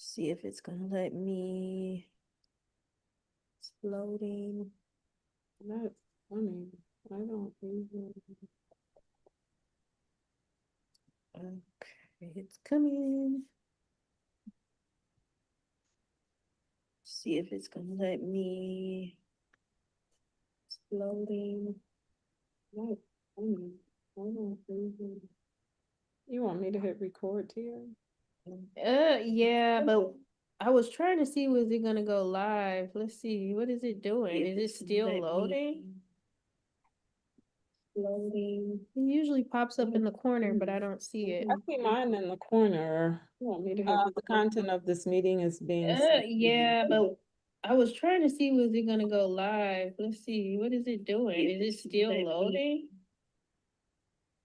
See if it's gonna let me. It's loading. That's funny. I don't even. Okay, it's coming. See if it's gonna let me. It's loading. That's funny. I don't even. You want me to hit record here? Yeah, but I was trying to see, was it gonna go live? Let's see, what is it doing? Is it still loading? Loading. It usually pops up in the corner, but I don't see it. I see mine in the corner. You want me to hit the content of this meeting is being. Yeah, but I was trying to see, was it gonna go live? Let's see, what is it doing? Is it still loading?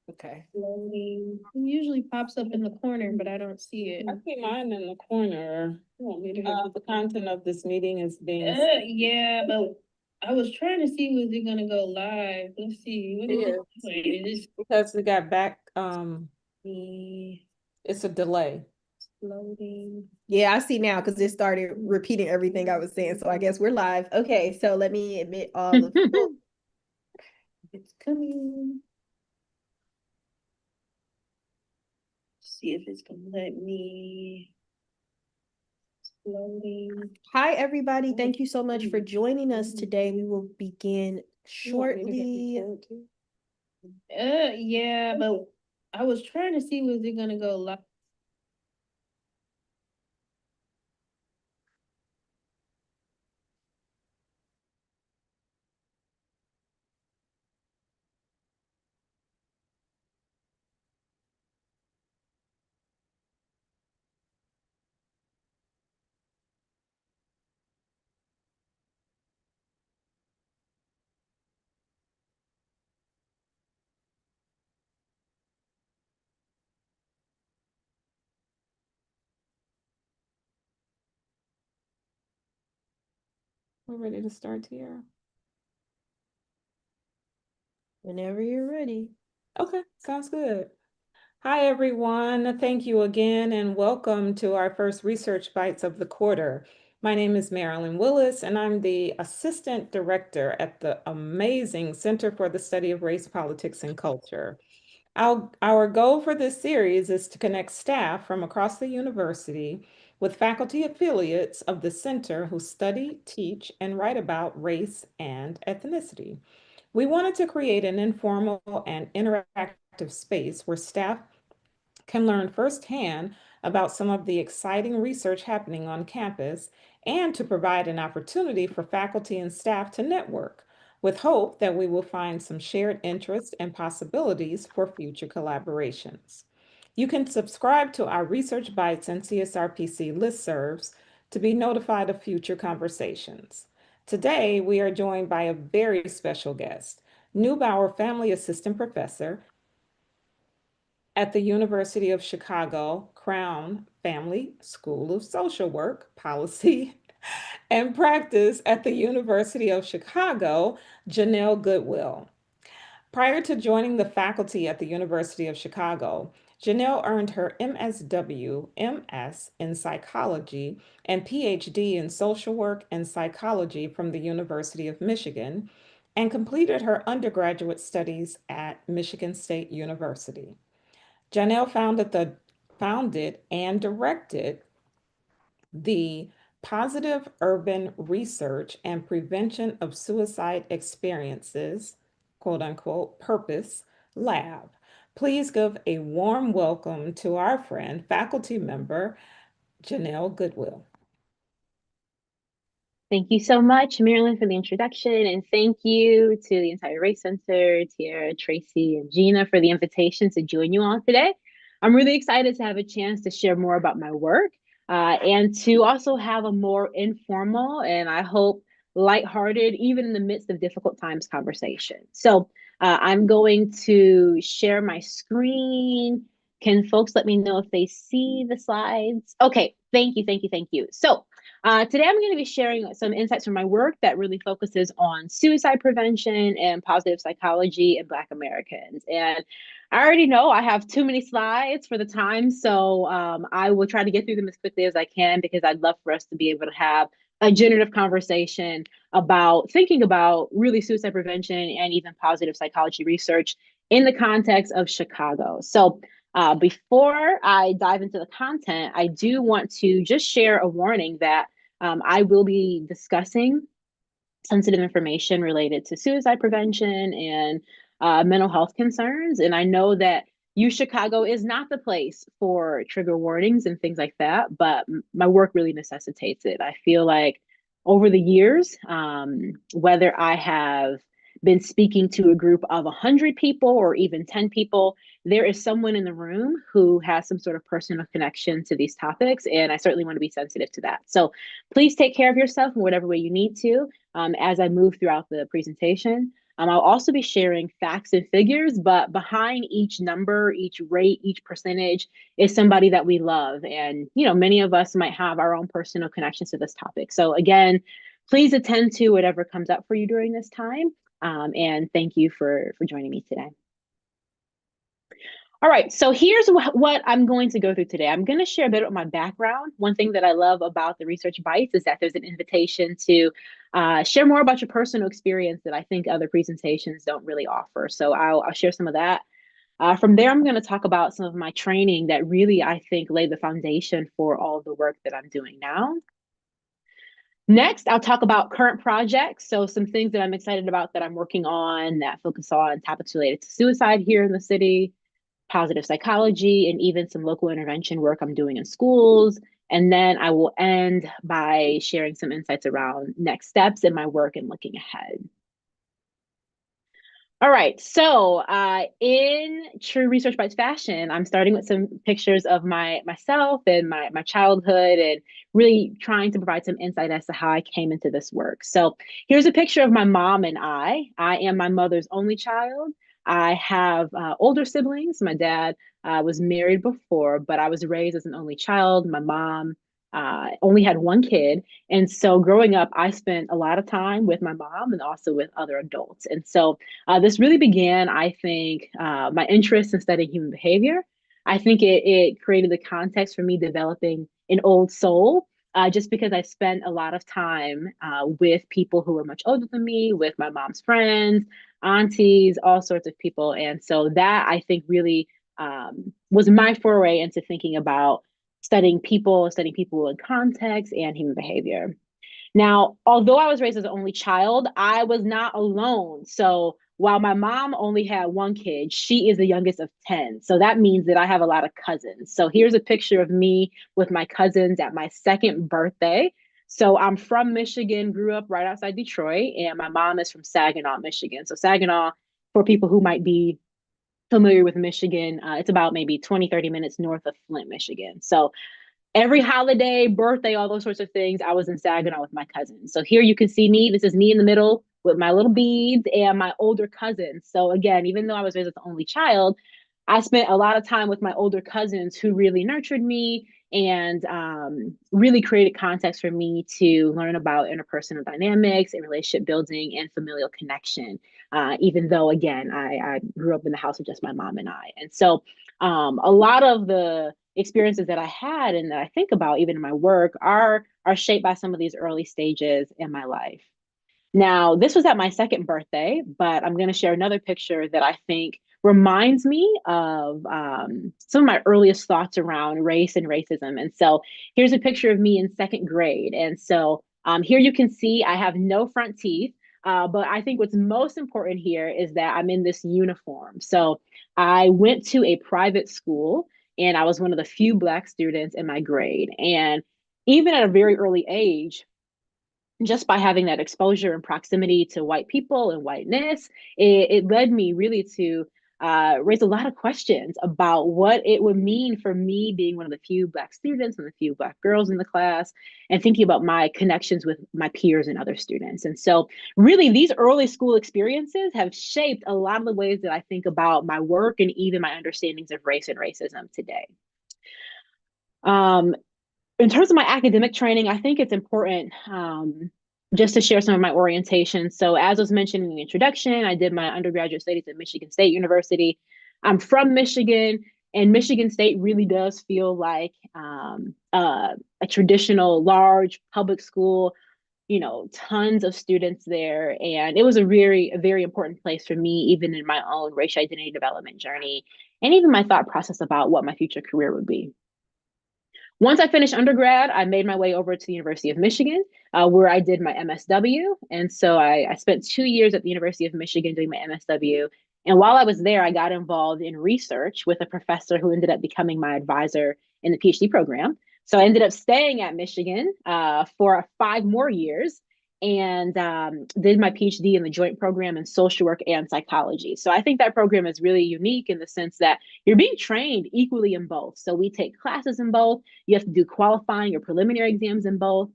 Okay. Loading. It usually pops up in the corner, but I don't see it. I see mine in the corner. You want me to hit the content of this meeting is being. Yeah, but I was trying to see, was it gonna go live? Let's see, what is it doing? Is it Because we got back, the it's a delay. loading? Yeah, I see now because it started repeating everything I was saying. So I guess we're live. Okay, so let me admit all the it's coming. See if it's gonna let me. Loading. Hi, everybody. Thank you so much for joining us today. We will begin shortly. Yeah, but I was trying to see, was it gonna go live? We're ready to start here. Whenever you're ready. Okay, sounds good. Hi, everyone. Thank you again, and welcome to our first Research Bites of the quarter. My name is Marilyn Willis, and I'm the Assistant Director at the amazing Center for the Study of Race, Politics, and Culture. Our goal for this series is to connect staff from across the university with faculty affiliates of the center who study, teach, and write about race and ethnicity. We wanted to create an informal and interactive space where staff can learn firsthand about some of the exciting research happening on campus and to provide an opportunity for faculty and staff to network with hope that we will find some shared interests and possibilities for future collaborations. You can subscribe to our Research Bites and CSRPC listservs to be notified of future conversations. Today, we are joined by a very special guest, Neubauer Family Assistant Professor at the University of Chicago Crown Family School of Social Work, Policy, and Practice at the University of Chicago, Janelle Goodwill. Prior to joining the faculty at the University of Chicago, Janelle earned her MSW, MS in psychology, and PhD in social work and psychology from the University of Michigan, and completed her undergraduate studies at Michigan State University. Janelle founded and directed the Positive Urban Research and Prevention of Suicide Experiences, quote unquote, Purpose Lab. Please give a warm welcome to our friend, faculty member, Janelle Goodwill. Thank you so much, Marilyn, for the introduction. And thank you to the entire Race Center, Tiara, Tracy, and Gina for the invitation to join you all today. I'm really excited to have a chance to share more about my work and to also have a more informal and I hope lighthearted, even in the midst of difficult times, conversation. So I'm going to share my screen. Can folks let me know if they see the slides? Okay, thank you, thank you, thank you. So Today I'm going to be sharing some insights from my work that really focuses on suicide prevention and positive psychology in Black Americans. And I already know I have too many slides for the time, so I will try to get through them as quickly as I can because I'd love for us to be able to have a generative conversation about thinking about really suicide prevention and even positive psychology research in the context of Chicago. So before I dive into the content, I do want to just share a warning that I will be discussing sensitive information related to suicide prevention and mental health concerns. And I know that Chicago is not the place for trigger warnings and things like that, but my work really necessitates it. I feel like over the years, whether I have been speaking to a group of 100 people or even 10 people, there is someone in the room who has some sort of personal connection to these topics. And I certainly want to be sensitive to that. So please take care of yourself in whatever way you need to as I move throughout the presentation. I'll also be sharing facts and figures, but behind each number, each rate, each percentage is somebody that we love. And, many of us might have our own personal connections to this topic. So again, please attend to whatever comes up for you during this time. And thank you for joining me today. All right, so here's what I'm going to go through today. I'm going to share a bit of my background. One thing that I love about the Research Bites is that there's an invitation to share more about your personal experience that I think other presentations don't really offer. So I'll share some of that. From there, I'm going to talk about some of my training that really, I think, laid the foundation for all the work that I'm doing now. Next, I'll talk about current projects. So some things that I'm excited about that I'm working on that focus on topics related to suicide here in the city, positive psychology, and even some local intervention work I'm doing in schools. And then I will end by sharing some insights around next steps in my work and looking ahead. All right, so in true Research Bites fashion, I'm starting with some pictures of myself and my childhood and really trying to provide some insight as to how I came into this work. So here's a picture of my mom and I. I am my mother's only child. I have older siblings. My dad was married before, but I was raised as an only child. My mom only had one kid. And so growing up, I spent a lot of time with my mom and also with other adults. And so this really began, I think, my interest in studying human behavior. I think it created the context for me developing an old soul. Just because I spent a lot of time with people who were much older than me, with my mom's friends, aunties, all sorts of people. And so that I think really was my foray into thinking about studying people in context and human behavior. Now, although I was raised as an only child, I was not alone. So while my mom only had one kid, she is the youngest of 10. So that means that I have a lot of cousins. So here's a picture of me with my cousins at my second birthday. So I'm from Michigan, grew up right outside Detroit, and my mom is from Saginaw, Michigan. So Saginaw, for people who might be familiar with Michigan, it's about maybe 20, 30 minutes north of Flint, Michigan. So every holiday, birthday, all those sorts of things, I was in Saginaw with my cousins. So here you can see me. This is me in the middle with my little beads and my older cousins. So again, even though I was raised as the only child, I spent a lot of time with my older cousins who really nurtured me and really created context for me to learn about interpersonal dynamics and relationship building and familial connection. Even though, again, I grew up in the house with just my mom and I. And so a lot of the experiences that I had and that I think about even in my work are shaped by some of these early stages in my life. Now, this was at my second birthday, but I'm going to share another picture that I think reminds me of some of my earliest thoughts around race and racism. And so here's a picture of me in second grade. And so here you can see I have no front teeth. But I think what's most important here is that I'm in this uniform. So I went to a private school and I was one of the few Black students in my grade. And even at a very early age, just by having that exposure and proximity to white people and whiteness, it led me really to raise a lot of questions about what it would mean for me being one of the few Black students and the few Black girls in the class, and thinking about my connections with my peers and other students. And so really these early school experiences have shaped a lot of the ways that I think about my work and even my understandings of race and racism today. In terms of my academic training, I think it's important just to share some of my orientation. So, as was mentioned in the introduction, I did my undergraduate studies at Michigan State University. I'm from Michigan, and Michigan State really does feel like a traditional large public school, tons of students there. And it was a very important place for me, even in my own racial identity development journey, and even my thought process about what my future career would be. Once I finished undergrad, I made my way over to the University of Michigan, where I did my MSW. And so I spent 2 years at the University of Michigan doing my MSW. And while I was there, I got involved in research with a professor who ended up becoming my advisor in the PhD program. So I ended up staying at Michigan for 5 more years and did my PhD in the joint program in social work and psychology. So I think that program is really unique in the sense that you're being trained equally in both. So we take classes in both. You have to do qualifying or preliminary exams in both.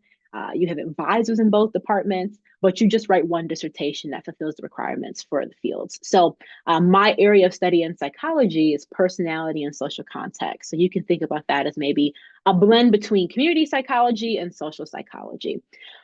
You have advisors in both departments, but you just write one dissertation that fulfills the requirements for the fields. So my area of study in psychology is personality and social context. So you can think about that as maybe a blend between community psychology and social psychology.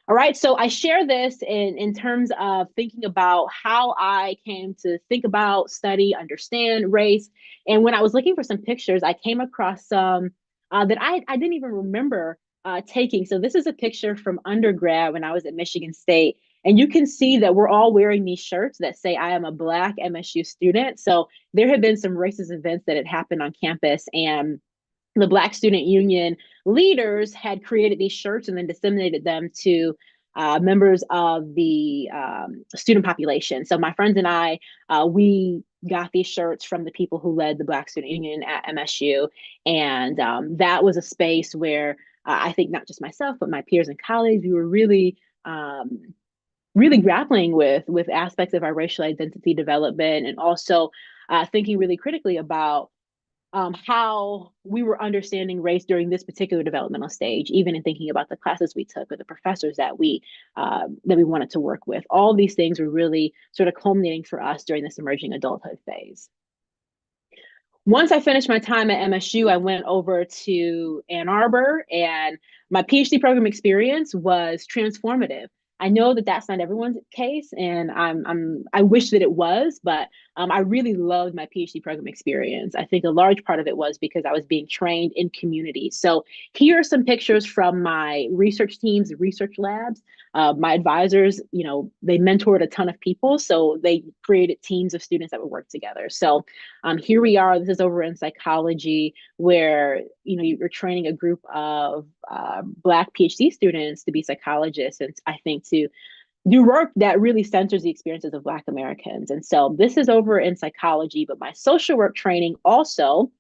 All right, so I share this in terms of thinking about how I came to think about, study, understand race. And when I was looking for some pictures, I came across some that I didn't even remember taking. So this is a picture from undergrad when I was at Michigan State. And you can see that we're all wearing these shirts that say, I am a Black MSU student. So there have been some racist events that had happened on campus. And the Black Student Union leaders had created these shirts and then disseminated them to members of the student population. So my friends and I, we got these shirts from the people who led the Black Student Union at MSU. And that was a space where I think not just myself, but my peers and colleagues, we were really grappling with aspects of our racial identity development and also thinking really critically about how we were understanding race during this particular developmental stage, even in thinking about the classes we took or the professors that we wanted to work with. All these things were really sort of culminating for us during this emerging adulthood phase. Once I finished my time at MSU, I went over to Ann Arbor, and my PhD program experience was transformative. I know that that's not everyone's case, and I wish that it was, but I really loved my PhD program experience. I think a large part of it was because I was being trained in community. So here are some pictures from my research teams, research labs. My advisors, they mentored a ton of people, so they created teams of students that would work together. So here we are. This is over in psychology, where you're training a group of Black PhD students to be psychologists, and I think to do work that really centers the experiences of Black Americans. And so this is over in psychology, but my social work training also,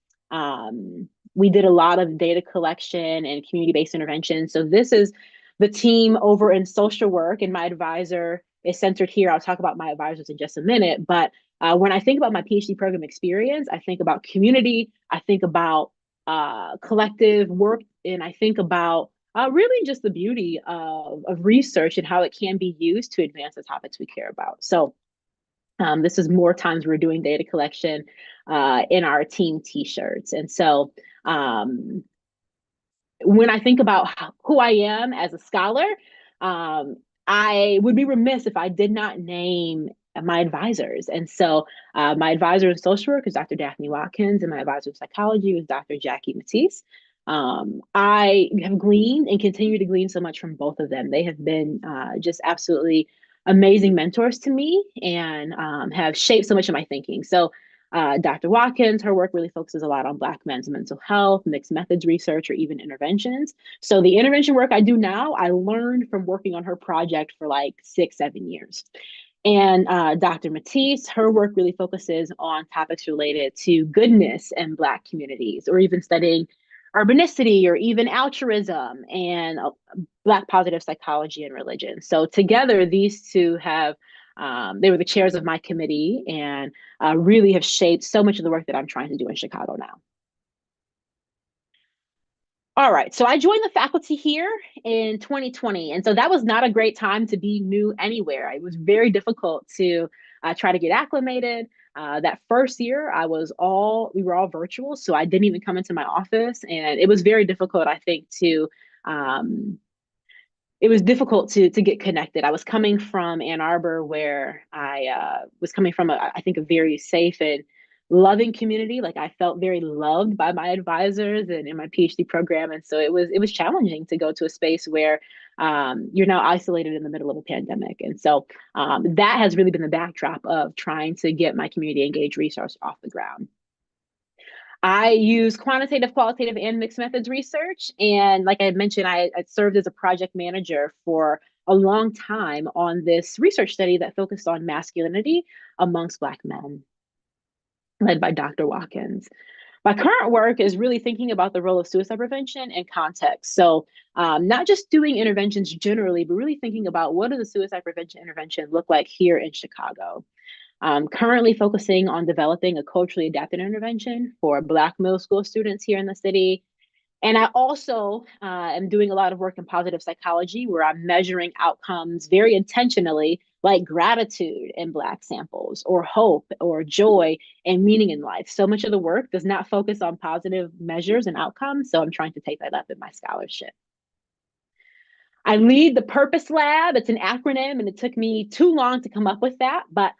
we did a lot of data collection and community-based intervention. So this is the team over in social work, and my advisor is centered here. I'll talk about my advisors in just a minute, but when I think about my PhD program experience, I think about community, I think about collective work, and I think about really just the beauty of research and how it can be used to advance the topics we care about. So this is more times we're doing data collection in our team t-shirts. And so when I think about who I am as a scholar, I would be remiss if I did not name my advisors. And so my advisor in social work is Dr. Daphne Watkins, and my advisor in psychology was Dr. Jackie Matisse. I have gleaned and continue to glean so much from both of them. They have been just absolutely amazing mentors to me and have shaped so much of my thinking. So Dr. Watkins, her work really focuses a lot on Black men's mental health, mixed methods research, or even interventions. So the intervention work I do now, I learned from working on her project for like 6-7 years. And Dr. Matisse, her work really focuses on topics related to goodness in Black communities, or even studying urbanicity, or even altruism and Black positive psychology and religion. So together, these two have they were the chairs of my committee and really have shaped so much of the work that I'm trying to do in Chicago now. All right, so I joined the faculty here in 2020. And so that was not a great time to be new anywhere. It was very difficult to try to get acclimated. That first year, we were all virtual, so I didn't even come into my office. And it was very difficult, I think, to it was difficult to get connected. I was coming from Ann Arbor, where I was coming from, I think, a very safe and loving community. Like, I felt very loved by my advisors and in my PhD program. And so it was challenging to go to a space where you're now isolated in the middle of a pandemic. And so that has really been the backdrop of trying to get my community engaged resource off the ground. I use quantitative, qualitative, and mixed methods research. And like I had mentioned, I served as a project manager for a long time on this research study that focused on masculinity amongst Black men, led by Dr. Watkins. My current work is really thinking about the role of suicide prevention and context. So not just doing interventions generally, but really thinking about what does a suicide prevention intervention look like here in Chicago. Currently focusing on developing a culturally adapted intervention for Black middle school students here in the city. And I also am doing a lot of work in positive psychology, where I'm measuring outcomes very intentionally, like gratitude in Black samples, or hope, or joy, and meaning in life. So much of the work does not focus on positive measures and outcomes, so I'm trying to take that up in my scholarship. I lead the Purpose Lab. It's an acronym, and it took me too long to come up with that, but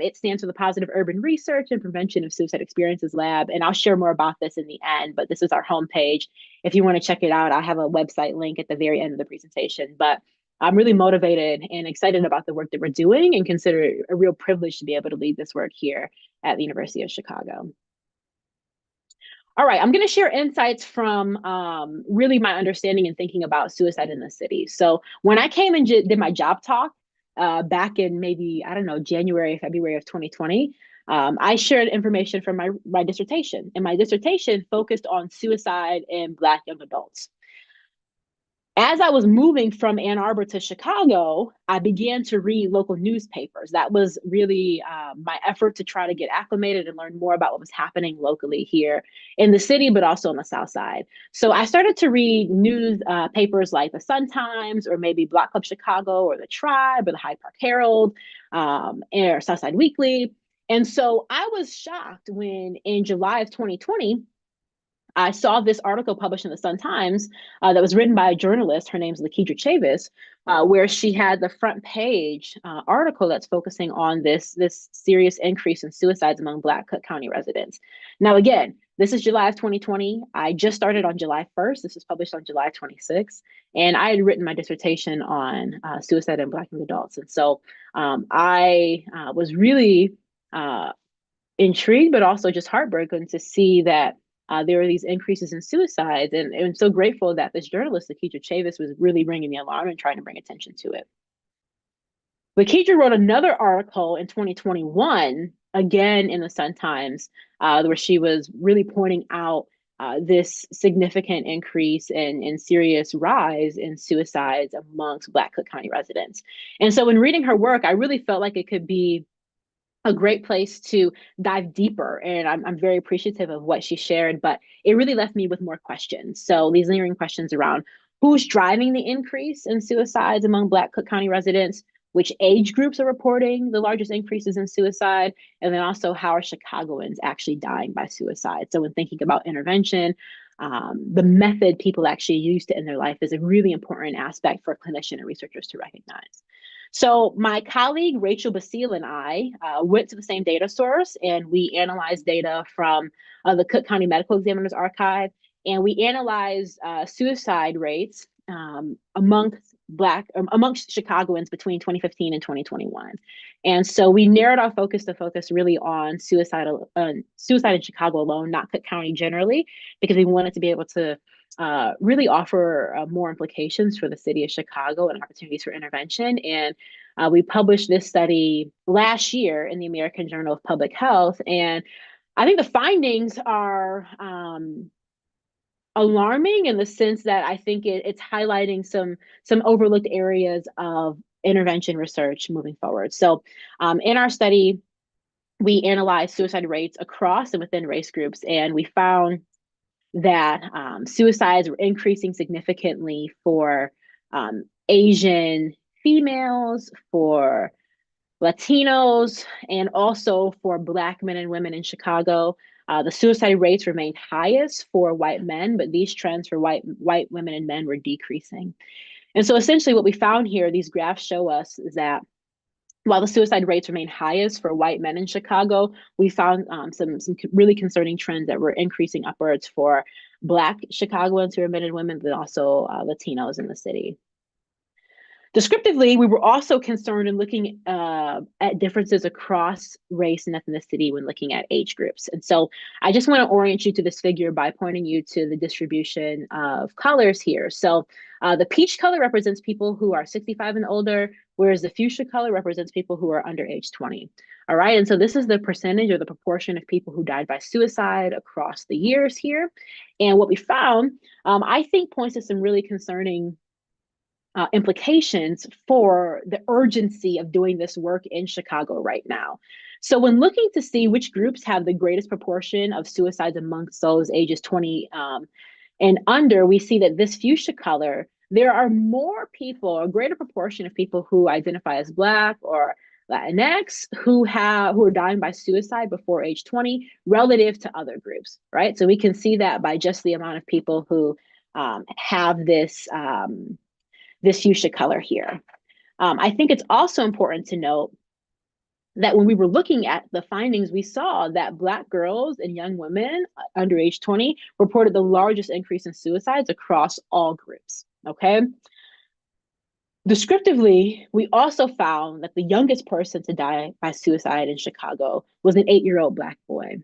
it stands for the Positive Urban Research and Prevention of Suicide Experiences Lab. And I'll share more about this in the end, but this is our homepage. If you want to check it out, I have a website link at the very end of the presentation. But I'm really motivated and excited about the work that we're doing, and consider it a real privilege to be able to lead this work here at the University of Chicago. All right, I'm going to share insights from really my understanding and thinking about suicide in the city. So when I came and did my job talk back in maybe, I don't know, January, February of 2020, I shared information from my dissertation. And my dissertation focused on suicide in Black young adults. As I was moving from Ann Arbor to Chicago, I began to read local newspapers. That was really my effort to try to get acclimated and learn more about what was happening locally here in the city, but also on the South Side. So I started to read news papers like the Sun-Times, or maybe Block Club Chicago, or the Tribe, or the Hyde Park Herald, or Southside Weekly. And so I was shocked when in July of 2020, I saw this article published in the Sun-Times that was written by a journalist. Her name's Lakedra Chavis, where she had the front page article that's focusing on this serious increase in suicides among Black Cook County residents. Now, again, this is July of 2020. I just started on July 1st. This was published on July 26th. And I had written my dissertation on suicide in Black young adults. And so I was really intrigued, but also just heartbroken to see that there are these increases in suicides, and I'm so grateful that this journalist, Lakedra Chavis, was really ringing the alarm and trying to bring attention to it. Lakedra wrote another article in 2021, again in the Sun-Times, where she was really pointing out this significant increase and serious rise in suicides amongst Black Cook County residents. And so in reading her work, I really felt like it could be a great place to dive deeper. And I'm very appreciative of what she shared, but it really left me with more questions. So these lingering questions around who's driving the increase in suicides among Black Cook County residents, which age groups are reporting the largest increases in suicide, and then also how are Chicagoans actually dying by suicide. So when thinking about intervention, the method people actually use to end their life is a really important aspect for clinicians and researchers to recognize. So my colleague, Rachel Basile, and I went to the same data source, and we analyzed data from the Cook County Medical Examiner's Archive, and we analyzed suicide rates amongst Chicagoans between 2015 and 2021. And so we narrowed our focus to focus really on suicide in Chicago alone, not Cook County generally, because we wanted to be able to really offer more implications for the city of Chicago and opportunities for intervention. And we published this study last year in the American Journal of Public Health. And I think the findings are alarming in the sense that I think it's highlighting some overlooked areas of intervention research moving forward. So in our study, we analyzed suicide rates across and within race groups, and we found that suicides were increasing significantly for Asian females, for Latinos, and also for Black men and women in Chicago. The suicide rates remained highest for white men, but these trends for white women and men were decreasing. And so essentially what we found here, these graphs show us is that while the suicide rates remain highest for white men in Chicago, we found some really concerning trends that were increasing upwards for Black Chicagoans who are men and women, but also Latinos in the city. Descriptively, we were also concerned in looking at differences across race and ethnicity when looking at age groups. And so I just want to orient you to this figure by pointing you to the distribution of colors here. So the peach color represents people who are 65 and older, whereas the fuchsia color represents people who are under age 20. All right, and so this is the percentage or the proportion of people who died by suicide across the years here. And what we found, I think, points to some really concerning implications for the urgency of doing this work in Chicago right now. So when looking to see which groups have the greatest proportion of suicides amongst those ages 20 and under, we see that this fuchsia color, there are more people, a greater proportion of people who identify as Black or Latinx who are dying by suicide before age 20 relative to other groups, right? So we can see that by just the amount of people who have this fuchsia color here. I think it's also important to note that when we were looking at the findings, we saw that Black girls and young women under age 20 reported the largest increase in suicides across all groups, okay? Descriptively, we also found that the youngest person to die by suicide in Chicago was an 8-year-old Black boy.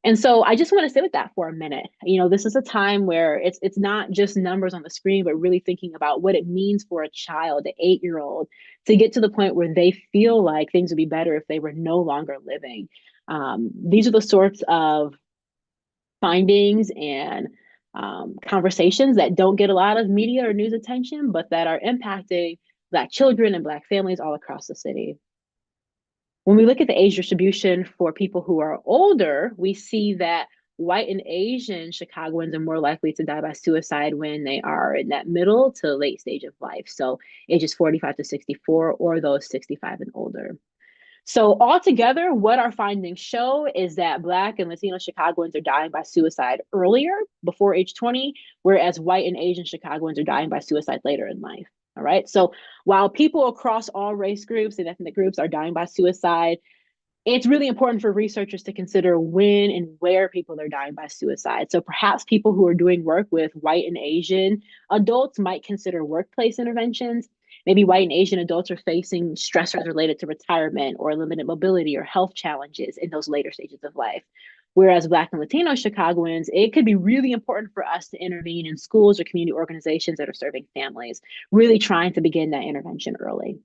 And so I just want to sit with that for a minute. You know, this is a time where it's not just numbers on the screen, but really thinking about what it means for a child, an 8-year-old, to get to the point where they feel like things would be better if they were no longer living. These are the sorts of findings and conversations that don't get a lot of media or news attention, but that are impacting Black children and Black families all across the city. When we look at the age distribution for people who are older, we see that white and Asian Chicagoans are more likely to die by suicide when they are in that middle to late stage of life. So ages 45 to 64 or those 65 and older. So altogether, what our findings show is that Black and Latino Chicagoans are dying by suicide earlier, before age 20, whereas white and Asian Chicagoans are dying by suicide later in life. All right. So while people across all race groups and ethnic groups are dying by suicide, it's really important for researchers to consider when and where people are dying by suicide. So perhaps people who are doing work with white and Asian adults might consider workplace interventions. Maybe white and Asian adults are facing stressors related to retirement or limited mobility or health challenges in those later stages of life. Whereas Black and Latino Chicagoans, it could be really important for us to intervene in schools or community organizations that are serving families, really trying to begin that intervention early.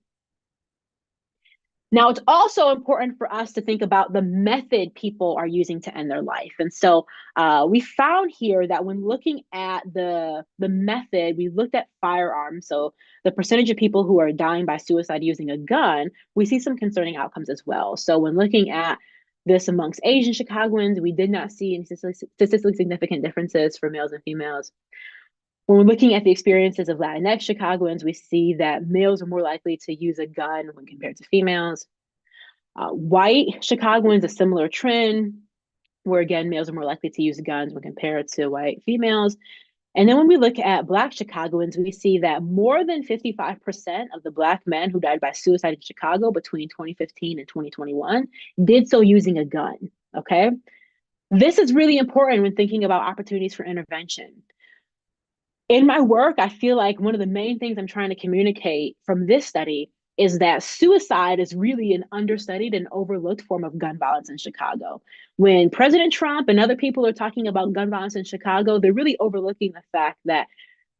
Now, it's also important for us to think about the method people are using to end their life. And so we found here that when looking at the method, we looked at firearms. So the percentage of people who are dying by suicide using a gun, we see some concerning outcomes as well. So when looking at this amongst Asian Chicagoans, we did not see any statistically significant differences for males and females. When we're looking at the experiences of Latinx Chicagoans, we see that males are more likely to use a gun when compared to females. White Chicagoans, a similar trend, where again, males are more likely to use guns when compared to white females. And then when we look at Black Chicagoans, we see that more than 55% of the Black men who died by suicide in Chicago between 2015 and 2021 did so using a gun, okay? This is really important when thinking about opportunities for intervention. In my work, I feel like one of the main things I'm trying to communicate from this study is that suicide is really an understudied and overlooked form of gun violence in Chicago. When President Trump and other people are talking about gun violence in Chicago, they're really overlooking the fact that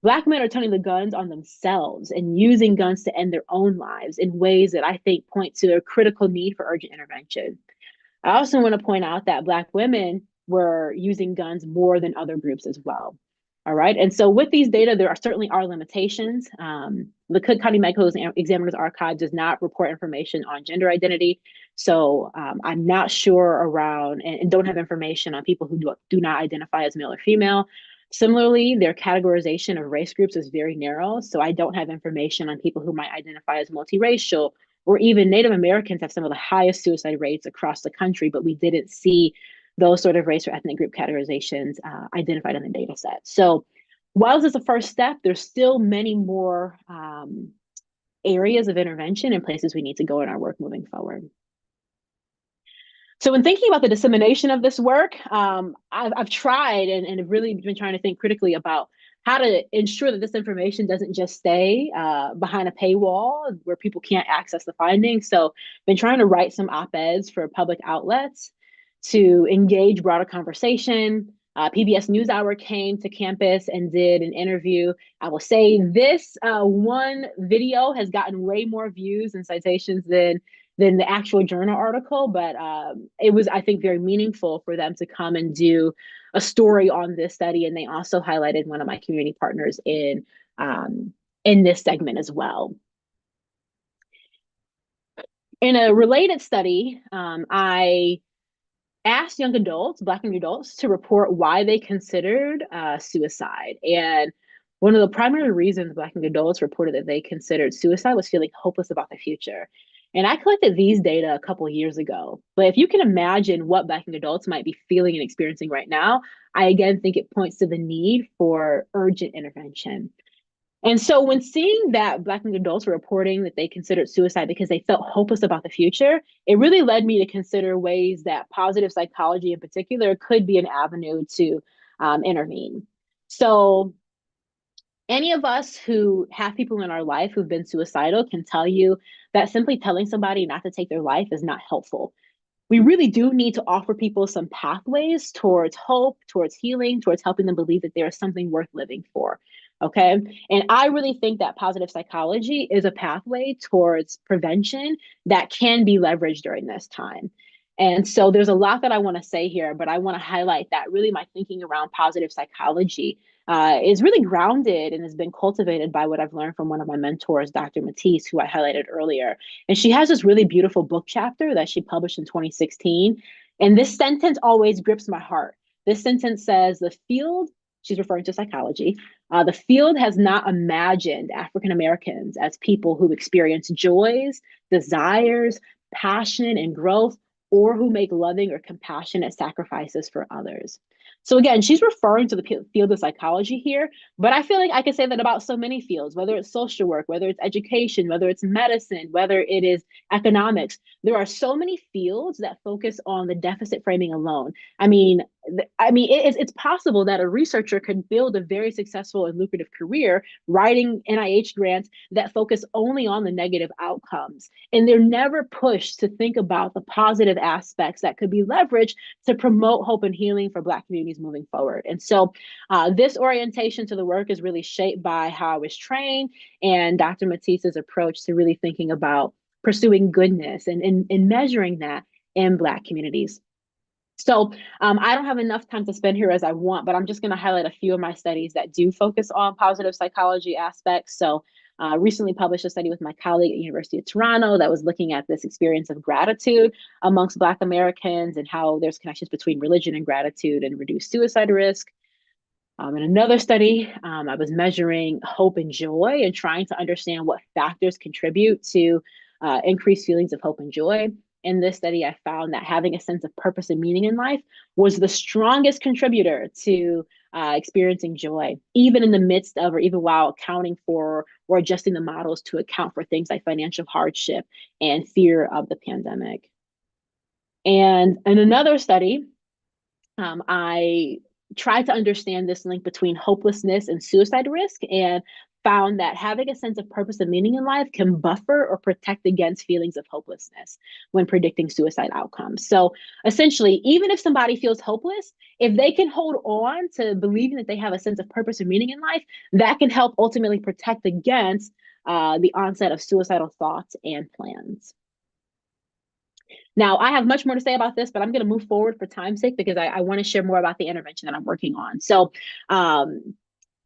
Black men are turning the guns on themselves and using guns to end their own lives in ways that I think point to a critical need for urgent intervention. I also want to point out that Black women were using guns more than other groups as well. All right. And so with these data, there certainly are limitations. The Cook County Medical Examiner's Archive does not report information on gender identity. So I'm not sure around and don't have information on people who do not identify as male or female. Similarly, their categorization of race groups is very narrow. So I don't have information on people who might identify as multiracial, or even Native Americans have some of the highest suicide rates across the country, but we didn't see those sort of race or ethnic group categorizations identified in the data set. So while this is the first step, there's still many more areas of intervention and places we need to go in our work moving forward. So when thinking about the dissemination of this work, I've tried and have really been trying to think critically about how to ensure that this information doesn't just stay behind a paywall where people can't access the findings. So been trying to write some op-eds for public outlets to engage broader conversation. PBS NewsHour came to campus and did an interview. I will say this one video has gotten way more views and citations than the actual journal article, but it was, I think, very meaningful for them to come and do a story on this study. And they also highlighted one of my community partners in this segment as well. In a related study, I asked young adults, Black young adults, to report why they considered suicide. And one of the primary reasons Black young adults reported that they considered suicide was feeling hopeless about the future. And I collected these data a couple of years ago. But if you can imagine what Black young adults might be feeling and experiencing right now, I again think it points to the need for urgent intervention. And so when seeing that Black young adults were reporting that they considered suicide because they felt hopeless about the future, it really led me to consider ways that positive psychology in particular could be an avenue to intervene. So any of us who have people in our life who've been suicidal can tell you that simply telling somebody not to take their life is not helpful. We really do need to offer people some pathways towards hope, towards healing, towards helping them believe that there is something worth living for. Okay. And I really think that positive psychology is a pathway towards prevention that can be leveraged during this time. And so there's a lot that I want to say here, but I want to highlight that really my thinking around positive psychology is really grounded and has been cultivated by what I've learned from one of my mentors, Dr. Matisse, who I highlighted earlier. And she has this really beautiful book chapter that she published in 2016. And this sentence always grips my heart. This sentence says, the field, she's referring to psychology, the field has not imagined African Americans as people who experience joys, desires, passion, and growth, or who make loving or compassionate sacrifices for others. So again, she's referring to the field of psychology here, but I feel like I can say that about so many fields, whether it's social work, whether it's education, whether it's medicine, whether it is economics. There are so many fields that focus on the deficit framing alone. It's possible that a researcher could build a very successful and lucrative career writing NIH grants that focus only on the negative outcomes. And they're never pushed to think about the positive aspects that could be leveraged to promote hope and healing for Black communities moving forward. And so this orientation to the work is really shaped by how I was trained and Dr. Matisse's approach to really thinking about pursuing goodness and measuring that in Black communities. So I don't have enough time to spend here as I want, but I'm just going to highlight a few of my studies that do focus on positive psychology aspects. So recently published a study with my colleague at University of Toronto that was looking at this experience of gratitude amongst Black Americans and how there's connections between religion and gratitude and reduced suicide risk. In another study, I was measuring hope and joy and trying to understand what factors contribute to increased feelings of hope and joy. In this study, I found that having a sense of purpose and meaning in life was the strongest contributor to experiencing joy, even in the midst of, or even while accounting for or adjusting the models to account for things like financial hardship and fear of the pandemic. And in another study, I tried to understand this link between hopelessness and suicide risk and found that having a sense of purpose and meaning in life can buffer or protect against feelings of hopelessness when predicting suicide outcomes. So essentially, even if somebody feels hopeless, if they can hold on to believing that they have a sense of purpose and meaning in life, that can help ultimately protect against the onset of suicidal thoughts and plans. Now, I have much more to say about this, but I'm going to move forward for time's sake because I want to share more about the intervention that I'm working on. So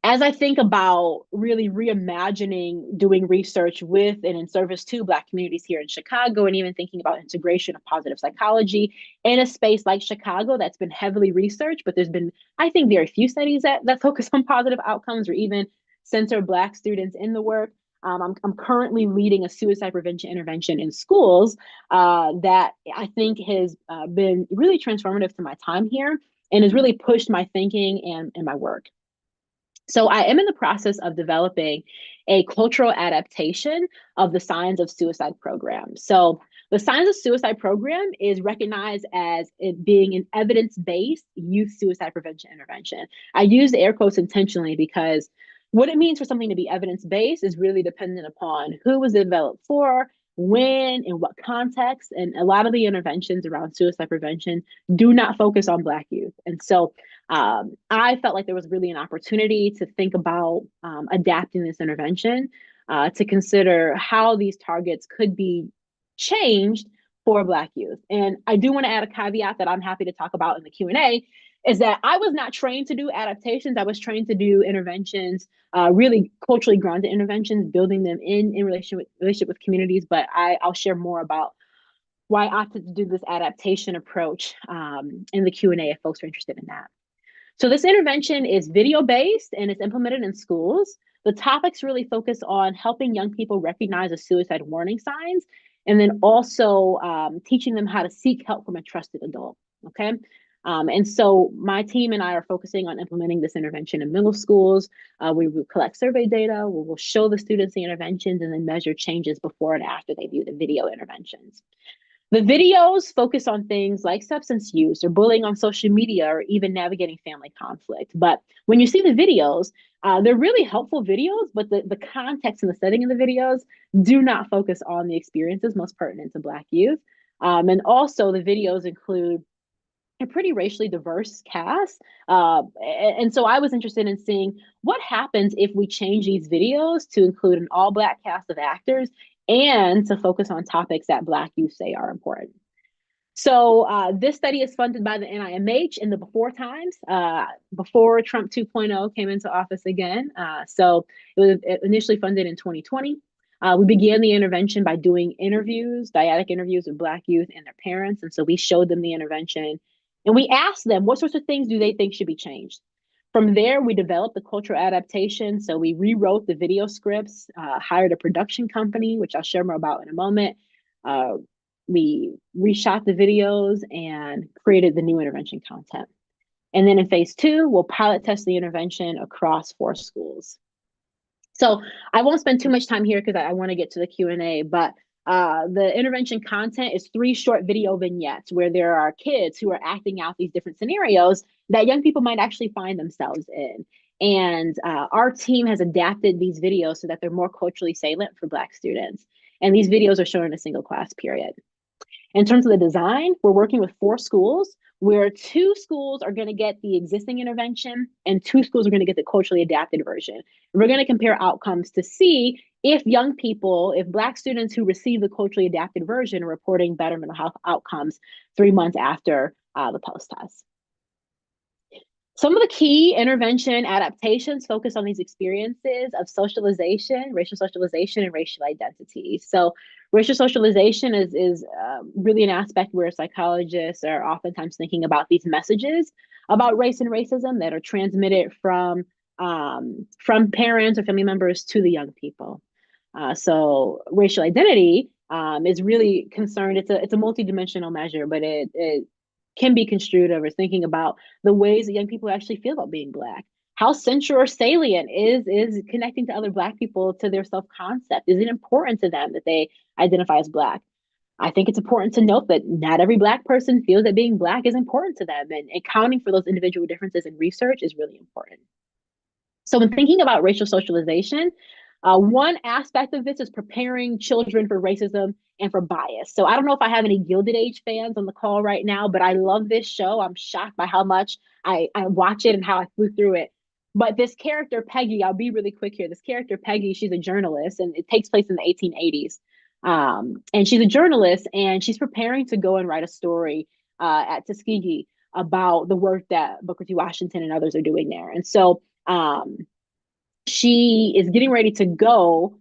as I think about really reimagining doing research with and in service to Black communities here in Chicago, and even thinking about integration of positive psychology in a space like Chicago that's been heavily researched, but there's been, I think, very few studies that focus on positive outcomes or even center Black students in the work. I'm currently leading a suicide prevention intervention in schools that I think has been really transformative to my time here and has really pushed my thinking and my work. So I am in the process of developing a cultural adaptation of the Signs of Suicide program. So the Signs of Suicide program is recognized as it being an evidence-based youth suicide prevention intervention. I use the air quotes intentionally because what it means for something to be evidence-based is really dependent upon who was it developed for, when, in what context. And a lot of the interventions around suicide prevention do not focus on Black youth. And so I felt like there was really an opportunity to think about adapting this intervention to consider how these targets could be changed for Black youth. And I do want to add a caveat that I'm happy to talk about in the Q&A, is that I was not trained to do adaptations. I was trained to do interventions, really culturally grounded interventions, building them in relationship with communities. But I'll share more about why I opted to do this adaptation approach in the Q&A if folks are interested in that. So this intervention is video-based and it's implemented in schools. The topics really focus on helping young people recognize the suicide warning signs and then also teaching them how to seek help from a trusted adult, okay? And so my team and I are focusing on implementing this intervention in middle schools. We will collect survey data, we will show the students the interventions and then measure changes before and after they view the video interventions. The videos focus on things like substance use or bullying on social media or even navigating family conflict. But when you see the videos, they're really helpful videos, but the context and the setting of the videos do not focus on the experiences most pertinent to Black youth. And also the videos include a pretty racially diverse cast. And so I was interested in seeing what happens if we change these videos to include an all Black cast of actors and to focus on topics that Black youth say are important. So this study is funded by the NIMH in the before times, before Trump 2.0 came into office again. So it was initially funded in 2020. We began the intervention by doing interviews, dyadic interviews with Black youth and their parents. And so we showed them the intervention and we asked them what sorts of things do they think should be changed. From there, we developed the cultural adaptation. So we rewrote the video scripts, hired a production company, which I'll share more about in a moment. We reshot the videos and created the new intervention content. And then in phase 2, we'll pilot test the intervention across 4 schools. So I won't spend too much time here because I want to get to the Q&A, but the intervention content is 3 short video vignettes where there are kids who are acting out these different scenarios that young people might actually find themselves in. And our team has adapted these videos so that they're more culturally salient for Black students. And these videos are shown in a single class period. In terms of the design, we're working with 4 schools where 2 schools are going to get the existing intervention and 2 schools are going to get the culturally adapted version. And we're going to compare outcomes to see if young people, if Black students who receive the culturally adapted version are reporting better mental health outcomes 3 months after the post-test. Some of the key intervention adaptations focus on these experiences of socialization, racial socialization, and racial identity. So racial socialization is really an aspect where psychologists are oftentimes thinking about these messages about race and racism that are transmitted from parents or family members to the young people. So racial identity is really concerned. It's a multidimensional measure, but it can be construed over thinking about the ways that young people actually feel about being Black. How central or salient is connecting to other Black people to their self-concept? Is it important to them that they identify as Black? I think it's important to note that not every Black person feels that being Black is important to them, and accounting for those individual differences in research is really important. So when thinking about racial socialization, one aspect of this is preparing children for racism and for bias. So I don't know if I have any Gilded Age fans on the call right now, but I love this show. I'm shocked by how much I watch it and how I flew through it. But this character, Peggy, I'll be really quick here. This character, Peggy, she's a journalist and it takes place in the 1880s. And she's a journalist and she's preparing to go and write a story at Tuskegee about the work that Booker T. Washington and others are doing there. And so she is getting ready to go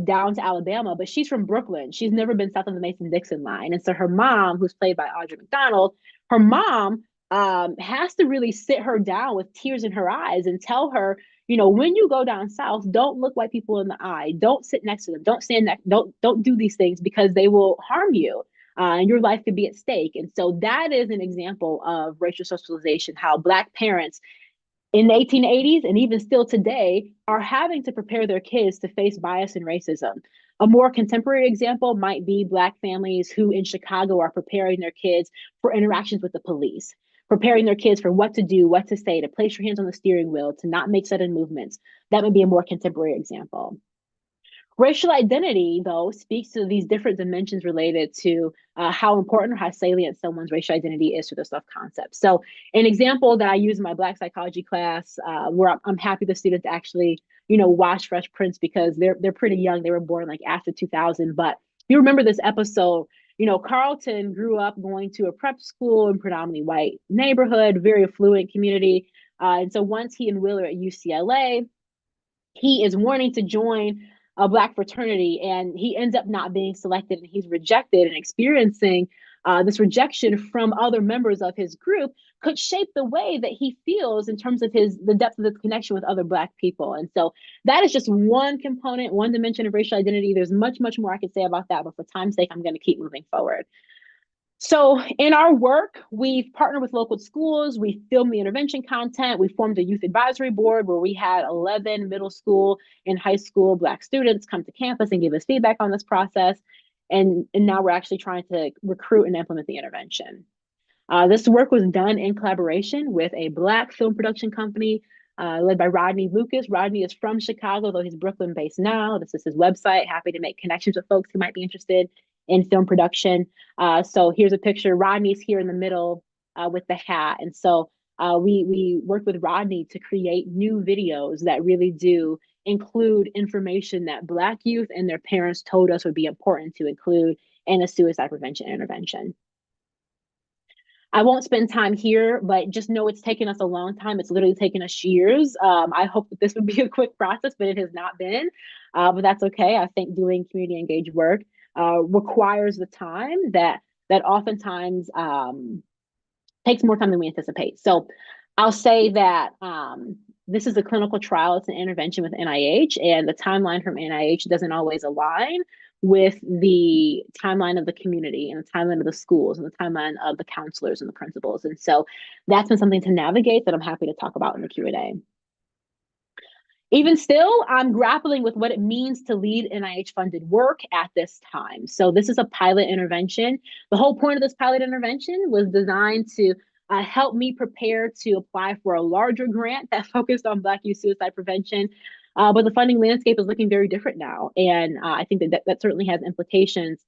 down to Alabama, but she's from Brooklyn. She's never been south of the Mason-Dixon line. And so her mom, who's played by Audra McDonald, her mom has to really sit her down with tears in her eyes and tell her, when you go down south, don't look white people in the eye. Don't sit next to them. Don't stand next. Don't do these things because they will harm you. And your life could be at stake. And so that is an example of racial socialization, how Black parents in the 1880s and even still today are having to prepare their kids to face bias and racism. A more contemporary example might be Black families who in Chicago are preparing their kids for interactions with the police, preparing their kids for what to do, what to say, to place your hands on the steering wheel, to not make sudden movements. That would be a more contemporary example. Racial identity, though, speaks to these different dimensions related to how important or how salient someone's racial identity is to their self-concept. So an example that I use in my Black psychology class, where I'm happy the students actually, watch Fresh Prince because they're pretty young. They were born like after 2000. But you remember this episode, Carlton grew up going to a prep school in predominantly white neighborhood, very affluent community. And so once he and Will are at UCLA, he is wanting to join a Black fraternity and he ends up not being selected and he's rejected, and experiencing this rejection from other members of his group could shape the way that he feels in terms of the depth of his connection with other Black people. And so that is just one component, one dimension of racial identity. There's much, much more I could say about that, but for time's sake, I'm going to keep moving forward. So in our work, we've partnered with local schools, we filmed the intervention content, we formed a youth advisory board where we had 11 middle school and high school Black students come to campus and give us feedback on this process. And now we're actually trying to recruit and implement the intervention. This work was done in collaboration with a Black film production company led by Rodney Lucas. Rodney is from Chicago, though he's Brooklyn based now. This is his website. Happy to make connections with folks who might be interested in film production. So here's a picture. Rodney's here in the middle with the hat. And so we worked with Rodney to create new videos that really do include information that Black youth and their parents told us would be important to include in a suicide prevention intervention. I won't spend time here, but just know it's taken us a long time. It's literally taken us years. I hope that this would be a quick process, but it has not been. But that's okay. I think doing community engaged work requires the time that oftentimes takes more time than we anticipate. So I'll say that this is a clinical trial. It's an intervention with NIH, and the timeline from NIH doesn't always align with the timeline of the community and the timeline of the schools and the timeline of the counselors and the principals. And so that's been something to navigate that I'm happy to talk about in the Q&A. Even still, I'm grappling with what it means to lead NIH-funded work at this time. So this is a pilot intervention. The whole point of this pilot intervention was designed to help me prepare to apply for a larger grant that focused on Black youth suicide prevention. But the funding landscape is looking very different now. And I think that certainly has implications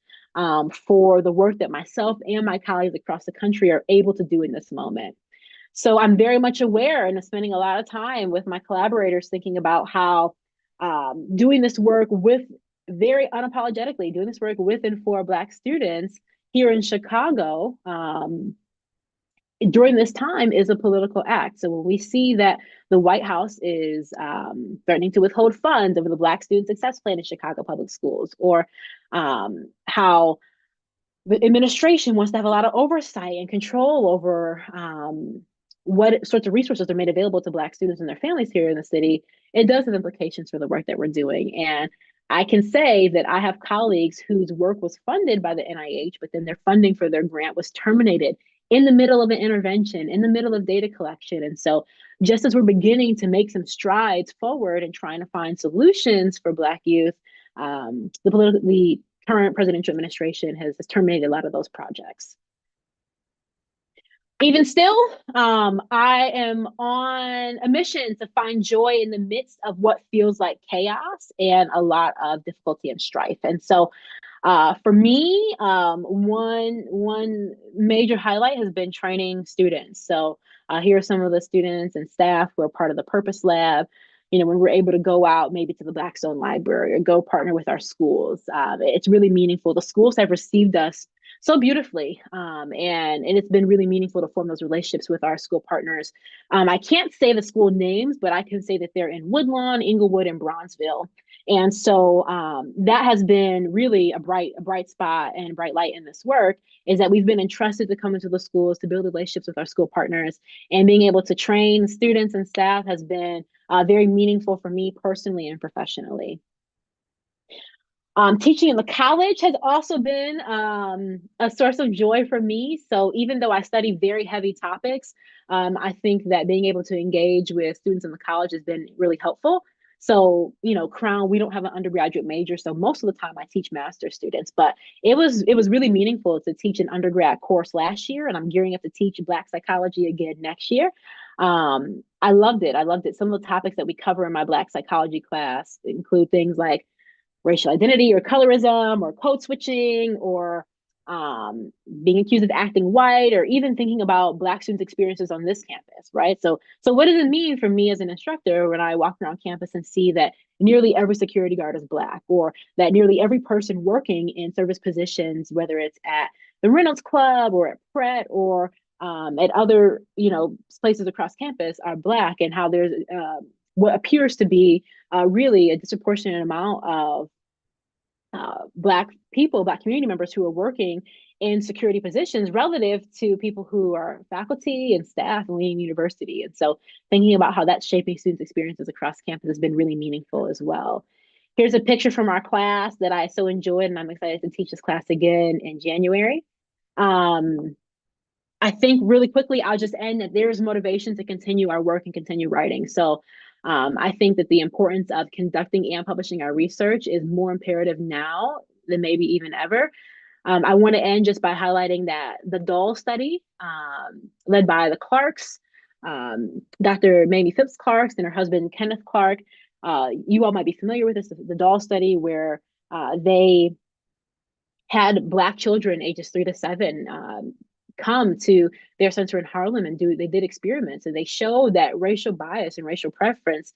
for the work that myself and my colleagues across the country are able to do in this moment. So I'm very much aware and spending a lot of time with my collaborators thinking about how doing this work very unapologetically, doing this work with and for Black students here in Chicago during this time is a political act. So when we see that the White House is threatening to withhold funds over the Black Student Success Plan in Chicago public schools, or how the administration wants to have a lot of oversight and control over what sorts of resources are made available to Black students and their families here in the city, it does have implications for the work that we're doing. And I can say that I have colleagues whose work was funded by the NIH, but then their funding for their grant was terminated in the middle of an intervention, in the middle of data collection. And so just as we're beginning to make some strides forward and trying to find solutions for Black youth, the current presidential administration has terminated a lot of those projects. Even still, I am on a mission to find joy in the midst of what feels like chaos and a lot of difficulty and strife. And so for me, one major highlight has been training students. So here are some of the students and staff who are part of the Purpose Lab. When we're able to go out maybe to the Black Zone Library or go partner with our schools, it's really meaningful. The schools have received us so beautifully. And it's been really meaningful to form those relationships with our school partners. I can't say the school names, but I can say that they're in Woodlawn, Inglewood, and Bronzeville. And so that has been really a bright spot and a bright light in this work, is that we've been entrusted to come into the schools to build relationships with our school partners, and being able to train students and staff has been very meaningful for me personally and professionally. Teaching in the college has also been a source of joy for me. So even though I study very heavy topics, I think that being able to engage with students in the college has been really helpful. So, Crown, we don't have an undergraduate major, so most of the time I teach master students, but it was really meaningful to teach an undergrad course last year, and I'm gearing up to teach Black psychology again next year. I loved it. I loved it. Some of the topics that we cover in my Black psychology class include things like racial identity or colorism or code switching or being accused of acting white, or even thinking about Black students' experiences on this campus, right? So what does it mean for me as an instructor when I walk around campus and see that nearly every security guard is Black, or that nearly every person working in service positions, whether it's at the Reynolds Club or at Pratt or at other, places across campus, are Black, and how there's what appears to be really a disproportionate amount of Black people, Black community members who are working in security positions relative to people who are faculty and staff in Wayne University. And so thinking about how that's shaping students' experiences across campus has been really meaningful as well. Here's a picture from our class that I so enjoyed, and I'm excited to teach this class again in January. I think really quickly, I'll just end that there's motivation to continue our work and continue writing. So I think that the importance of conducting and publishing our research is more imperative now than maybe even ever. I want to end just by highlighting that the Doll study, led by the Clarks, Dr. Mamie Phipps Clark and her husband, Kenneth Clark, you all might be familiar with this, the Doll study, where they had Black children ages 3 to 7 come to their center in Harlem and they did experiments, and they showed that racial bias and racial preference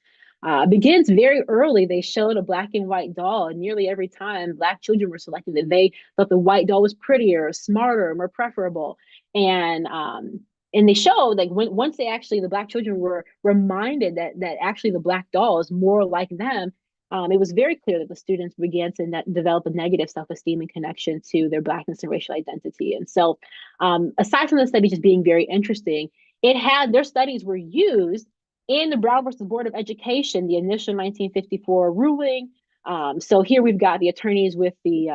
begins very early. They showed a Black and white doll, and nearly every time Black children were selected, that they thought the white doll was prettier, smarter, more preferable. And they showed, like, once the Black children were reminded that actually the Black doll is more like them, it was very clear that the students began to develop a negative self-esteem and connection to their Blackness and racial identity. And so aside from the study just being very interesting, their studies were used in the Brown versus Board of Education, the initial 1954 ruling. So here we've got the attorneys with the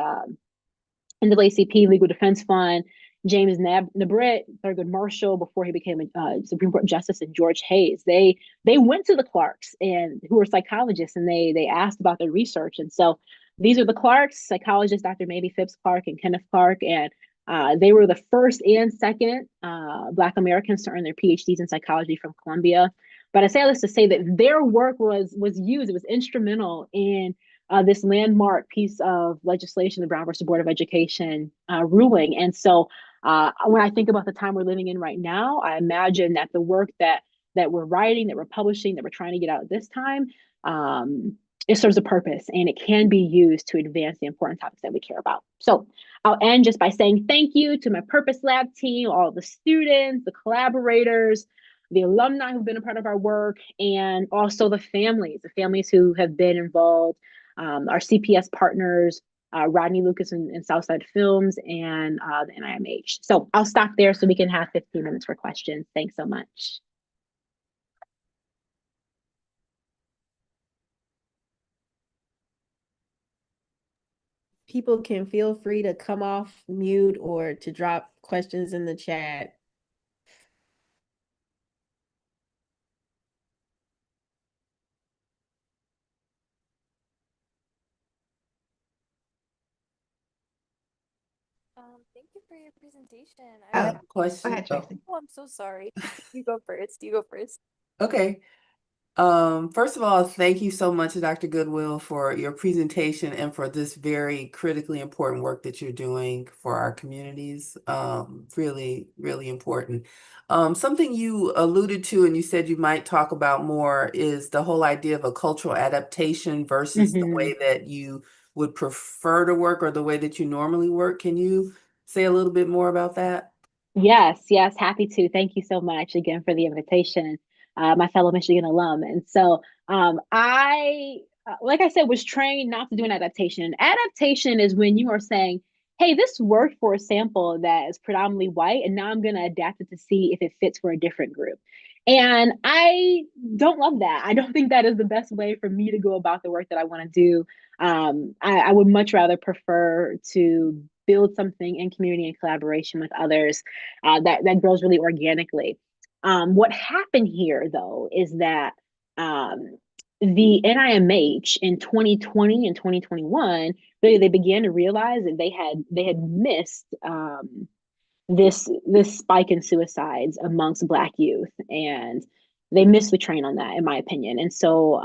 NAACP Legal Defense Fund, James Nabret, Thurgood Marshall, before he became a Supreme Court justice, and George Hayes. They went to the Clarks, and who were psychologists, and they asked about their research. And so these are the Clarks, psychologists, Dr. Mamie Phipps Clark and Kenneth Clark, and they were the first and second Black Americans to earn their PhDs in psychology from Columbia. But I say all this to say that their work was used, it was instrumental in this landmark piece of legislation, the Brown versus Board of Education ruling. And so when I think about the time we're living in right now, I imagine that the work that we're writing, that we're publishing, that we're trying to get out this time, it serves a purpose, and it can be used to advance the important topics that we care about. So I'll end just by saying thank you to my Purpose Lab team, all the students, the collaborators, the alumni who've been a part of our work, and also the families who have been involved, our CPS partners, Rodney Lucas and Southside Films, and the NIMH. So I'll stop there so we can have 15 minutes for questions. Thanks so much. People can feel free to come off mute or to drop questions in the chat. Thank you for your presentation. I have a question. Go ahead, Tracy. Oh, I'm so sorry. You go first. You go first. Okay. First of all, thank you so much, Dr. Goodwill, for your presentation and for this very critically important work that you're doing for our communities. Really, really important. Something you alluded to and you said you might talk about more is the whole idea of a cultural adaptation versus the way that you would prefer to work or the way that you normally work. Can you say a little bit more about that? Yes, yes, happy to. Thank you so much again for the invitation, my fellow Michigan alum. And so like I said, was trained not to do an adaptation. Adaptation is when you are saying, hey, this worked for a sample that is predominantly white, and now I'm going to adapt it to see if it fits for a different group. And I don't love that. I don't think that is the best way for me to go about the work that I want to do. I would much rather prefer to build something in community and collaboration with others that grows really organically. What happened here, though, is that the NIMH in 2020 and 2021, really they began to realize that they had missed this spike in suicides amongst Black youth, and they missed the train on that, in my opinion. And so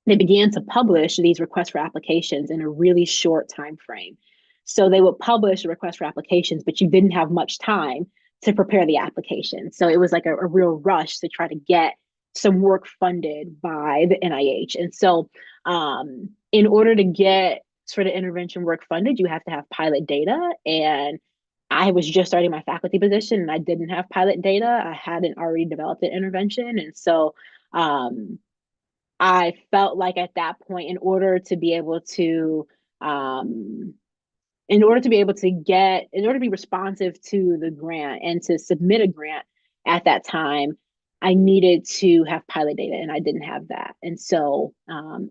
they began to publish these requests for applications in a really short time frame. So they would publish a request for applications, but you didn't have much time to prepare the application. So it was like a real rush to try to get some work funded by the NIH. And so in order to get sort of intervention work funded, you have to have pilot data. And I was just starting my faculty position and I didn't have pilot data. I hadn't already developed an intervention. And so I felt like at that point, in order to be able to be responsive to the grant and to submit a grant at that time, I needed to have pilot data, and I didn't have that. And so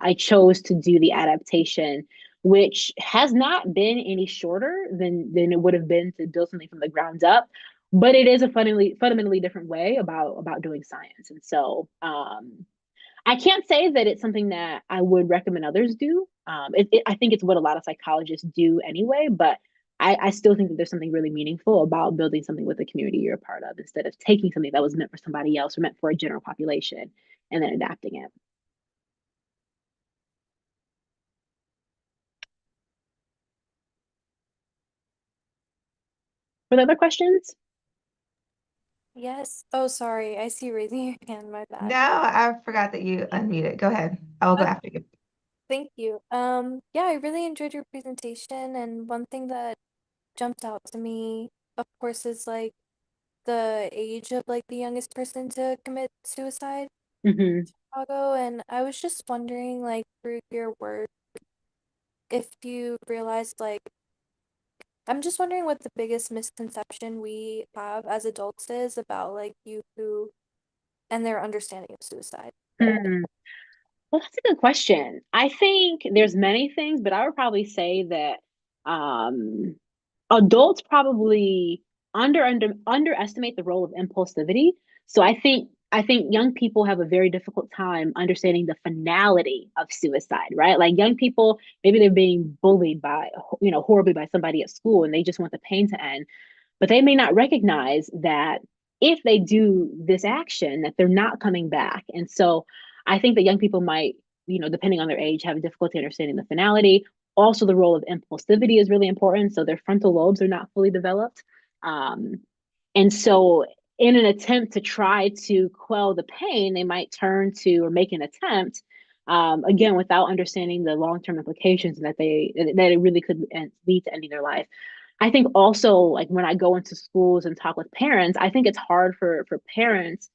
I chose to do the adaptation, which has not been any shorter than it would have been to build something from the ground up. But it is a fundamentally different way about doing science. And so I can't say that it's something that I would recommend others do. I think it's what a lot of psychologists do anyway, but I still think that there's something really meaningful about building something with the community you're a part of instead of taking something that was meant for somebody else or meant for a general population and then adapting it. Were there other questions? Yes. Oh, sorry. I see you raising your hand. My bad. No, I forgot that you unmuted. Go ahead. I will go Okay. after you. Thank you. Yeah, I really enjoyed your presentation, and one thing that jumped out to me, of course, is like the age of like the youngest person to commit suicide Mm-hmm. in Chicago, and I was just wondering, like, through your work, if you realized, like, I'm just wondering what the biggest misconception we have as adults is about like youth who and their understanding of suicide. Hmm. Well, that's a good question. I think there's many things, but I would probably say that adults probably underestimate the role of impulsivity. So I think young people have a very difficult time understanding the finality of suicide, right? Like young people, maybe they're being bullied by, horribly by somebody at school and they just want the pain to end, but they may not recognize that if they do this action that they're not coming back. And so I think that young people might, depending on their age, have difficulty understanding the finality. Also, the role of impulsivity is really important. So their frontal lobes are not fully developed. Um, and so, in an attempt to try to quell the pain, they might turn to or make an attempt, again, without understanding the long term implications and that it really could lead to ending their life. I think also, like when I go into schools and talk with parents, I think it's hard for parents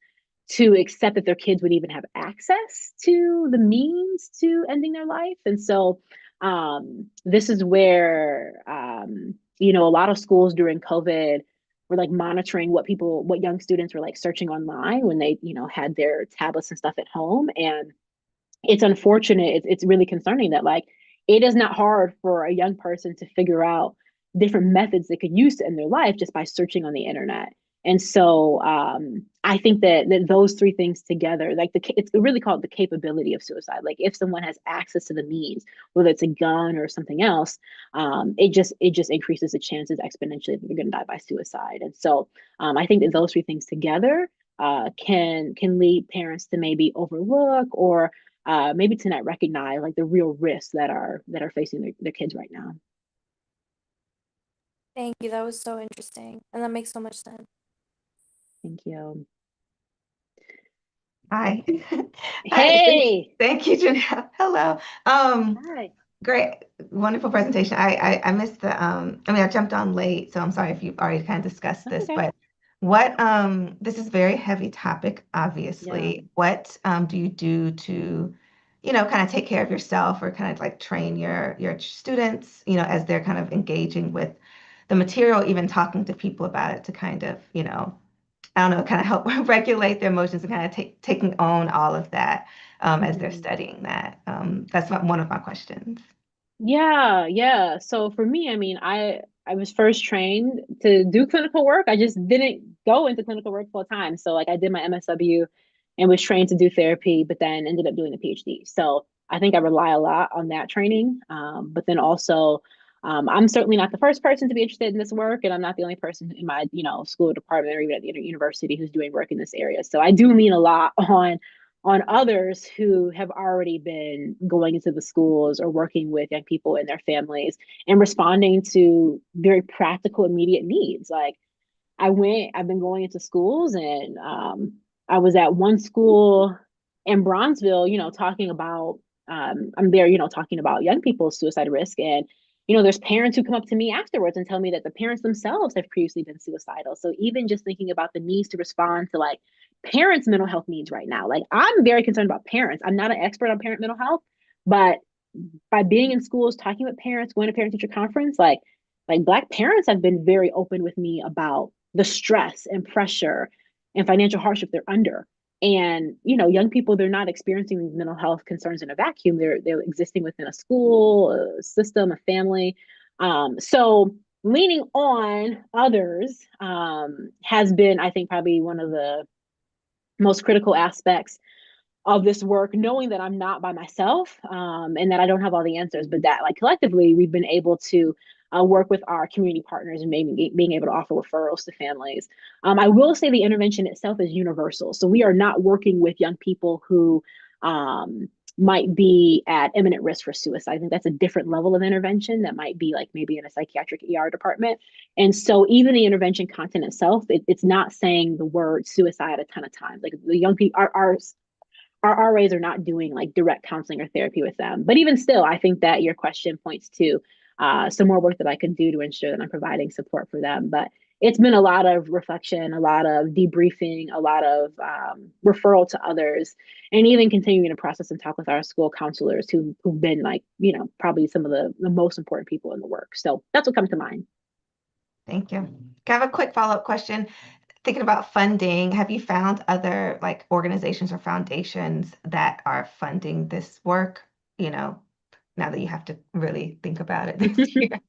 to accept that their kids would even have access to the means to ending their life. And so this is where a lot of schools during COVID were like monitoring what young students were like searching online when they, had their tablets and stuff at home. And it's unfortunate. It's really concerning that like it is not hard for a young person to figure out different methods they could use to end their life just by searching on the internet. And so I think that those three things together, like it's really called the capability of suicide. Like if someone has access to the means, whether it's a gun or something else, it just increases the chances exponentially that they're going to die by suicide. And so I think that those three things together can lead parents to maybe overlook or maybe to not recognize like the real risks that are facing their kids right now. Thank you. That was so interesting. And that makes so much sense. Thank you. Hi. Hi, Hey. thank you, Janelle. Hello. Hi. Great, wonderful presentation. I missed the I mean I jumped on late, so I'm sorry if you've already kind of discussed That's this, okay. but what this is a very heavy topic, Yeah. obviously. What do you do to, kind of take care of yourself or kind of like train your students, as they're kind of engaging with the material, even talking to people about it to kind of, I don't know, kind of help regulate their emotions and kind of taking on all of that as they're Mhm. studying that. That's one of my questions. Yeah, yeah. So for me, I mean, I was first trained to do clinical work. I just didn't go into clinical work full time. So like I did my MSW and was trained to do therapy, but then ended up doing a PhD. So I think I rely a lot on that training. But then also, I'm certainly not the first person to be interested in this work, and I'm not the only person in my, school department or even at the university who's doing work in this area. So I do lean a lot on others who have already been going into the schools or working with young people and their families and responding to very practical, immediate needs. Like I've been going into schools and I was at one school in Bronzeville, talking about, I'm there, talking about young people's suicide risk. And, there's parents who come up to me afterwards and tell me that the parents themselves have previously been suicidal. So even just thinking about the needs to respond to like parents' mental health needs right now, like I'm very concerned about parents. I'm not an expert on parent mental health, but by being in schools, talking with parents, going to parent teacher conference, like Black parents have been very open with me about the stress and pressure and financial hardship they're under. And young people, they're not experiencing these mental health concerns in a vacuum. They're existing within a school, a system, a family. So leaning on others has been, I think, probably one of the most critical aspects of this work, knowing that I'm not by myself, and that I don't have all the answers, but that like collectively we've been able to work with our community partners and maybe being able to offer referrals to families. I will say the intervention itself is universal. So we are not working with young people who might be at imminent risk for suicide. I think that's a different level of intervention that might be like maybe in a psychiatric ER department. And so even the intervention content itself, it's not saying the word suicide a ton of times. Like the young people, our RAs are not doing like direct counseling or therapy with them. But even still, I think that your question points to some more work that I can do to ensure that I'm providing support for them. But it's been a lot of reflection, a lot of debriefing, a lot of referral to others, and even continuing to process and talk with our school counselors who've been like, probably some of the most important people in the work. So that's what comes to mind. Thank you. I have a quick follow-up question. Thinking about funding, have you found other like organizations or foundations that are funding this work? Now that you have to really think about it this year.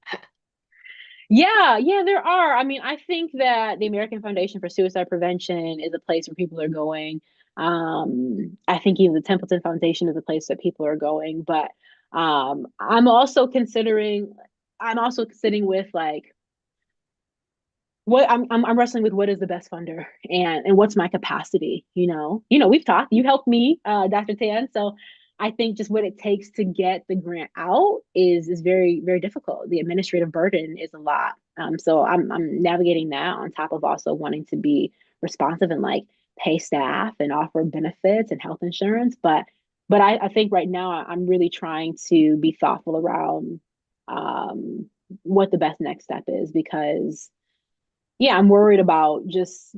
Yeah, there are. I mean, I think that the American Foundation for Suicide Prevention is a place where people are going. I think even the Templeton Foundation is a place that people are going. But I'm also sitting with like what I'm wrestling with what is the best funder and what's my capacity, we've talked, you helped me, Dr. Tan. So I think just what it takes to get the grant out is very, very difficult. The administrative burden is a lot. So I'm navigating that on top of also wanting to be responsive and like pay staff and offer benefits and health insurance. But I think right now I'm really trying to be thoughtful around what the best next step is because yeah, I'm worried about just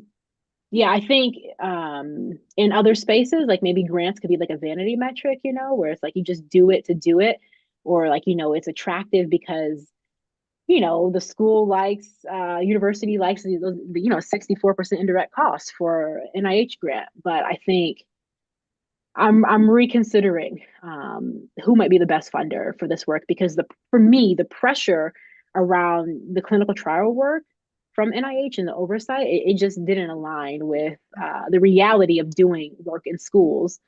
yeah, I think in other spaces, like maybe grants could be like a vanity metric, where it's like you just do it to do it, or like, it's attractive because, the school likes, university likes the 64% indirect costs for NIH grant. But I think I'm reconsidering who might be the best funder for this work because for me the pressure around the clinical trial work from NIH and the oversight it just didn't align with the reality of doing work in schools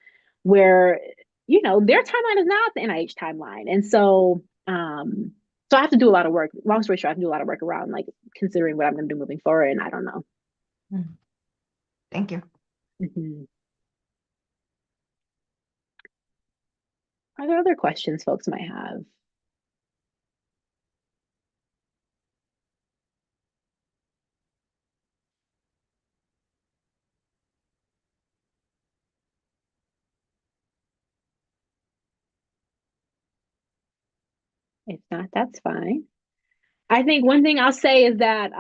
where their timeline is not the NIH timeline, and so I have to do a lot of work. Long story short, I have to do a lot of work around like considering what I'm going to do moving forward, and I don't know. Thank you. Mhm. Are there other questions folks might have? If not, that's fine. I think one thing I'll say is that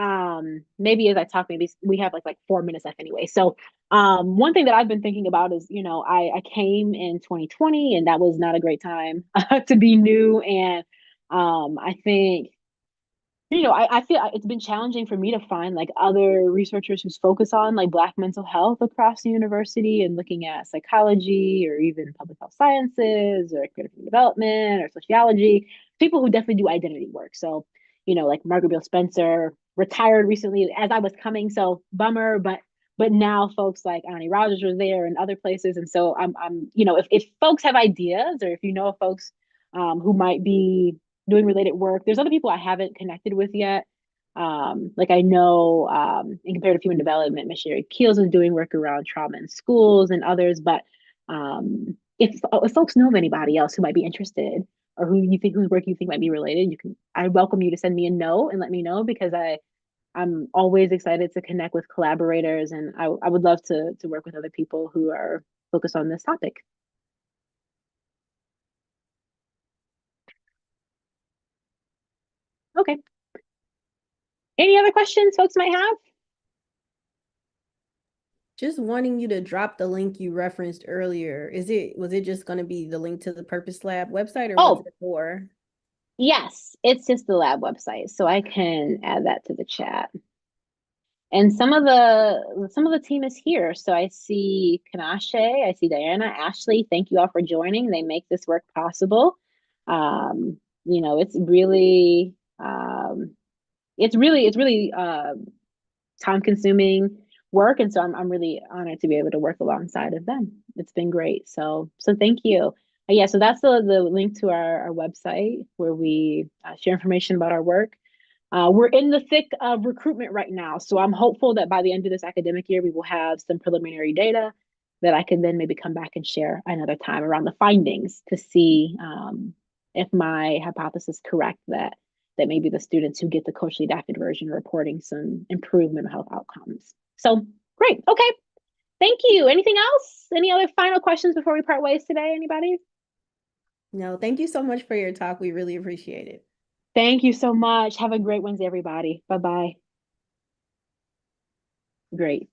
maybe as I talk, maybe we have like 4 minutes left anyway. So one thing that I've been thinking about is, I came in 2020 and that was not a great time to be new. And I think I feel it's been challenging for me to find like other researchers who's focus on like Black mental health across the university and looking at psychology or even public health sciences or critical development or sociology, people who definitely do identity work. So, like Margaret Beal Spencer retired recently as I was coming, so bummer, but now folks like Annie Rogers was there and other places. And so if folks have ideas or if you know of folks who might be doing related work. There's other people I haven't connected with yet. Like I know in comparative human development, Missionary Keels is doing work around trauma in schools and others. But if folks know of anybody else who might be interested or whose work you think might be related, I welcome you to send me a note and let me know because I'm always excited to connect with collaborators and I would love to work with other people who are focused on this topic. Okay. Any other questions folks might have? Just wanting you to drop the link you referenced earlier. Was it just going to be the link to the Purpose Lab website or was it for? Yes, it's just the lab website, so I can add that to the chat. And some of the team is here. So I see Kanashe, I see Diana, Ashley. Thank you all for joining. They make this work possible. It's really time consuming work. And so I'm really honored to be able to work alongside of them. It's been great. So thank you. Yeah, so that's the link to our website where we share information about our work. We're in the thick of recruitment right now. So I'm hopeful that by the end of this academic year, we will have some preliminary data that I can then maybe come back and share another time around the findings to see if my hypothesis is correct that maybe the students who get the culturally adapted version are reporting some improved mental health outcomes. So great. Okay. Thank you. Anything else? Any other final questions before we part ways today? Anybody? No, thank you so much for your talk. We really appreciate it. Thank you so much. Have a great Wednesday, everybody. Bye-bye. Great.